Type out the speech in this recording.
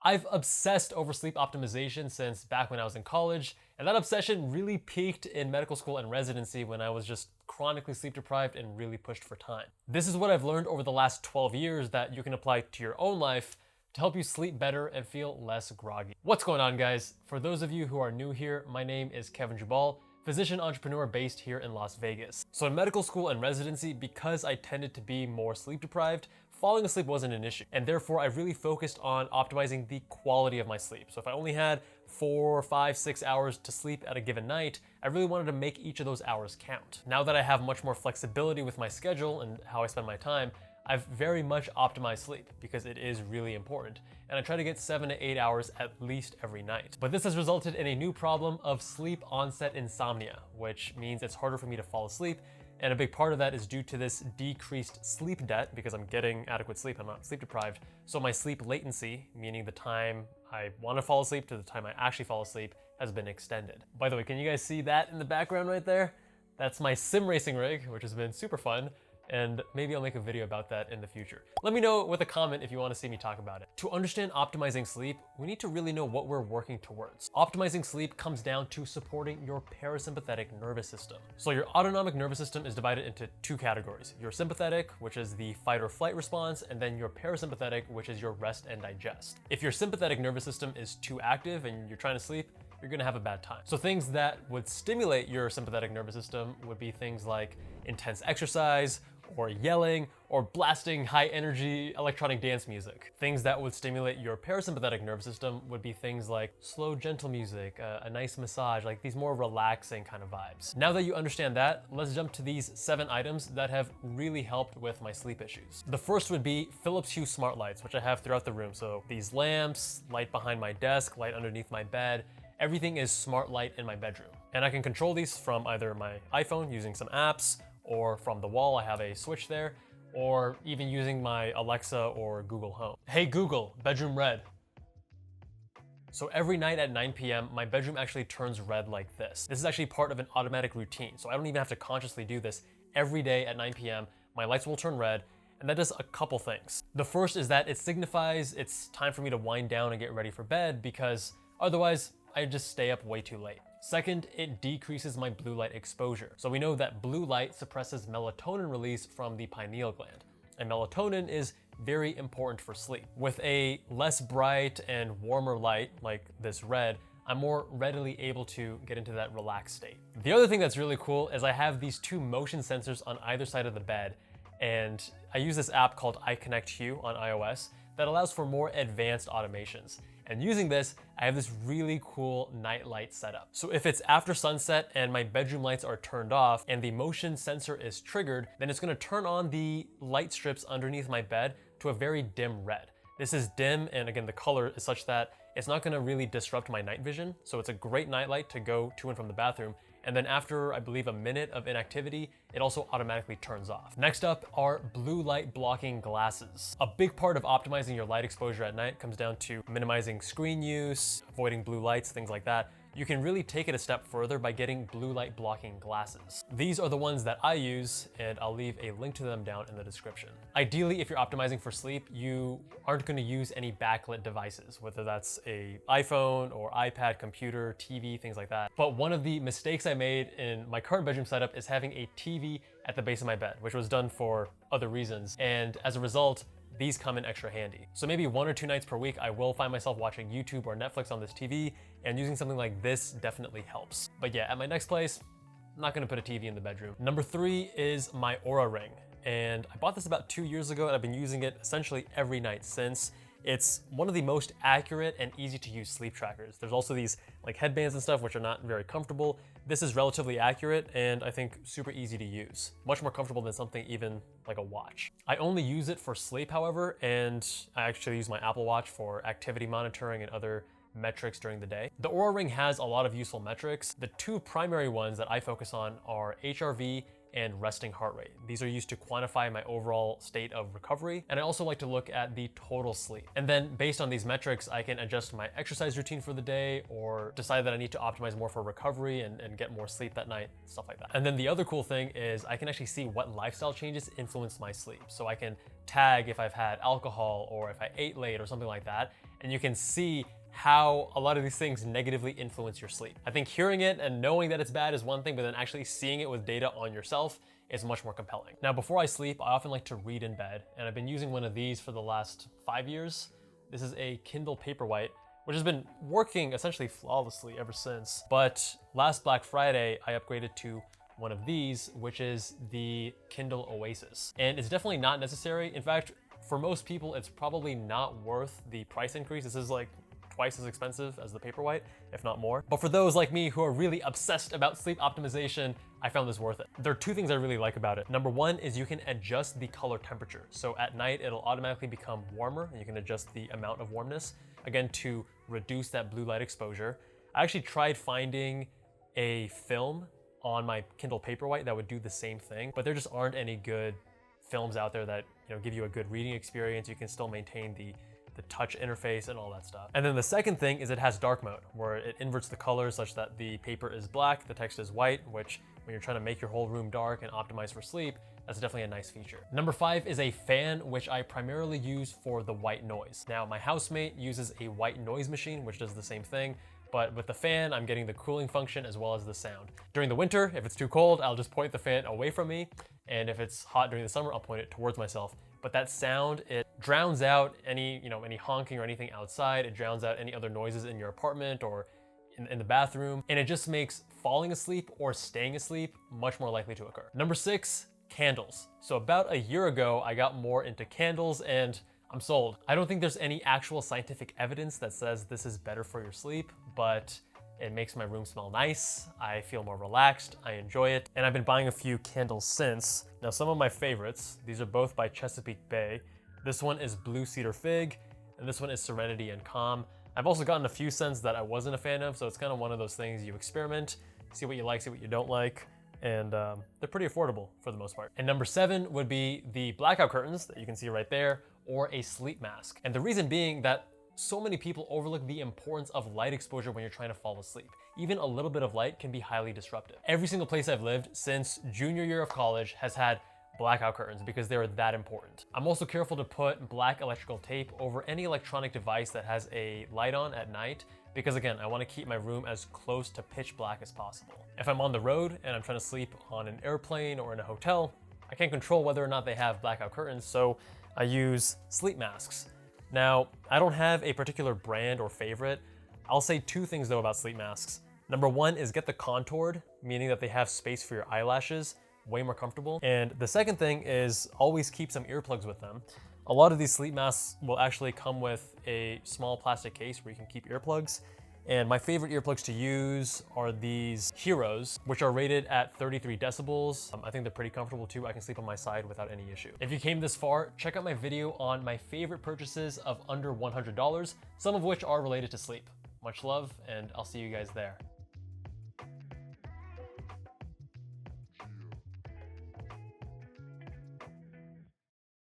I've obsessed over sleep optimization since back when I was in college, and that obsession really peaked in medical school and residency when I was just chronically sleep deprived and really pushed for time. This is what I've learned over the last 12 years that you can apply to your own life to help you sleep better and feel less groggy. What's going on, guys? For those of you who are new here, my name is Kevin Jubal, physician entrepreneur based here in Las Vegas. So in medical school and residency, because I tended to be more sleep deprived, falling asleep wasn't an issue. And therefore I really focused on optimizing the quality of my sleep. So if I only had 4, 5, 6 hours to sleep at a given night, I really wanted to make each of those hours count. Now that I have much more flexibility with my schedule and how I spend my time, I've very much optimized sleep because it is really important, and I try to get 7 to 8 hours at least every night. But this has resulted in a new problem of sleep onset insomnia, which means it's harder for me to fall asleep, and a big part of that is due to this decreased sleep debt because I'm getting adequate sleep, I'm not sleep deprived. So my sleep latency, meaning the time I want to fall asleep to the time I actually fall asleep, has been extended. By the way, can you guys see that in the background right there? That's my sim racing rig, which has been super fun. And maybe I'll make a video about that in the future. Let me know with a comment if you want to see me talk about it. To understand optimizing sleep, we need to really know what we're working towards. Optimizing sleep comes down to supporting your parasympathetic nervous system. So your autonomic nervous system is divided into two categories. Your sympathetic, which is the fight or flight response, and then your parasympathetic, which is your rest and digest. If your sympathetic nervous system is too active and you're trying to sleep, you're gonna have a bad time. So things that would stimulate your sympathetic nervous system would be things like intense exercise, or yelling, or blasting high energy electronic dance music. Things that would stimulate your parasympathetic nervous system would be things like slow, gentle music, a nice massage, like these more relaxing kind of vibes. Now that you understand that, let's jump to these 7 items that have really helped with my sleep issues. The first would be Philips Hue Smart Lights, which I have throughout the room. So these lamps, light behind my desk, light underneath my bed, everything is smart light in my bedroom. And I can control these from either my iPhone using some apps, or from the wall, I have a switch there, or even using my Alexa or Google Home. Hey Google, bedroom red. So every night at 9 p.m., my bedroom actually turns red like this. This is actually part of an automatic routine, so I don't even have to consciously do this. Every day at 9 p.m., my lights will turn red, and that does a couple things. The first is that it signifies it's time for me to wind down and get ready for bed, because otherwise I just stay up way too late. Second, it decreases my blue light exposure. So we know that blue light suppresses melatonin release from the pineal gland, and melatonin is very important for sleep. With a less bright and warmer light, like this red, I'm more readily able to get into that relaxed state. The other thing that's really cool is I have these 2 motion sensors on either side of the bed, and I use this app called iConnect Hue on iOS that allows for more advanced automations. And using this, I have this really cool night light setup. So if it's after sunset and my bedroom lights are turned off and the motion sensor is triggered, then it's gonna turn on the light strips underneath my bed to a very dim red. This is dim, and again, the color is such that it's not gonna really disrupt my night vision. So it's a great night light to go to and from the bathroom. And then after, I believe, a minute of inactivity, it also automatically turns off. Next up are blue light blocking glasses. A big part of optimizing your light exposure at night comes down to minimizing screen use, avoiding blue lights, things like that. You can really take it a step further by getting blue light blocking glasses. These are the ones that I use, and I'll leave a link to them down in the description. Ideally, if you're optimizing for sleep, you aren't going to use any backlit devices, whether that's an iPhone or iPad, computer, TV, things like that. But one of the mistakes I made in my current bedroom setup is having a TV at the base of my bed, which was done for other reasons. And as a result, these come in extra handy. So maybe 1 or 2 nights per week, I will find myself watching YouTube or Netflix on this TV, and using something like this definitely helps. But yeah, at my next place, I'm not gonna put a TV in the bedroom. Number 3 is my Oura Ring. And I bought this about 2 years ago, and I've been using it essentially every night since. It's one of the most accurate and easy to use sleep trackers. There's also these like headbands and stuff which are not very comfortable. This is relatively accurate and I think super easy to use. Much more comfortable than something even like a watch. I only use it for sleep, however, and I actually use my Apple Watch for activity monitoring and other metrics during the day. The Oura Ring has a lot of useful metrics. The 2 primary ones that I focus on are HRV and resting heart rate. These are used to quantify my overall state of recovery. And I also like to look at the total sleep. And then based on these metrics, I can adjust my exercise routine for the day or decide that I need to optimize more for recovery and get more sleep that night, stuff like that. And then the other cool thing is I can actually see what lifestyle changes influence my sleep. So I can tag if I've had alcohol or if I ate late or something like that. and you can see how a lot of these things negatively influence your sleep. I think hearing it and knowing that it's bad is one thing, but then actually seeing it with data on yourself is much more compelling. Now, before I sleep, I often like to read in bed, and I've been using one of these for the last 5 years. This is a Kindle Paperwhite, which has been working essentially flawlessly ever since. But last Black Friday, I upgraded to one of these, which is the Kindle Oasis. And it's definitely not necessary. In fact, for most people, it's probably not worth the price increase. This is like twice as expensive as the Paperwhite, if not more. But for those like me who are really obsessed about sleep optimization, I found this worth it. There are two things I really like about it. Number one is you can adjust the color temperature. So at night, it'll automatically become warmer, and you can adjust the amount of warmness, again, to reduce that blue light exposure. I actually tried finding a film on my Kindle Paperwhite that would do the same thing, but there just aren't any good films out there that give you a good reading experience. You can still maintain the touch interface and all that stuff. And then the second thing is it has dark mode, where it inverts the colors such that the paper is black, the text is white, which when you're trying to make your whole room dark and optimize for sleep, that's definitely a nice feature. Number 5 is a fan, which I primarily use for the white noise. Now, my housemate uses a white noise machine, which does the same thing, but with the fan, I'm getting the cooling function as well as the sound. During the winter, if it's too cold, I'll just point the fan away from me, and if it's hot during the summer, I'll point it towards myself. But that sound, it drowns out any honking or anything outside. It drowns out any other noises in your apartment or in the bathroom, and it just makes falling asleep or staying asleep much more likely to occur. Number 6, candles. So about a year ago, I got more into candles, and I'm sold. I don't think there's any actual scientific evidence that says this is better for your sleep, but it makes my room smell nice. I feel more relaxed. I enjoy it. And I've been buying a few candles since. Now, some of my favorites, these are both by Chesapeake Bay. This one is Blue Cedar Fig, and this one is Serenity and Calm. I've also gotten a few scents that I wasn't a fan of, so it's kind of one of those things you experiment, see what you like, see what you don't like, and they're pretty affordable for the most part. And number 7 would be the blackout curtains that you can see right there, or a sleep mask. And the reason being that so many people overlook the importance of light exposure when you're trying to fall asleep. Even a little bit of light can be highly disruptive. Every single place I've lived since junior year of college has had blackout curtains because they're that important. I'm also careful to put black electrical tape over any electronic device that has a light on at night because, again, I want to keep my room as close to pitch black as possible. If I'm on the road and I'm trying to sleep on an airplane or in a hotel, I can't control whether or not they have blackout curtains, so I use sleep masks. Now, I don't have a particular brand or favorite. I'll say 2 things though about sleep masks. Number 1 is get the contoured, meaning that they have space for your eyelashes, way more comfortable. And the second thing is always keep some earplugs with them. A lot of these sleep masks will actually come with a small plastic case where you can keep earplugs. And my favorite earplugs to use are these Heroes, which are rated at 33 decibels. I think they're pretty comfortable too. I can sleep on my side without any issue. If you came this far, check out my video on my favorite purchases of under $100, some of which are related to sleep. Much love, and I'll see you guys there.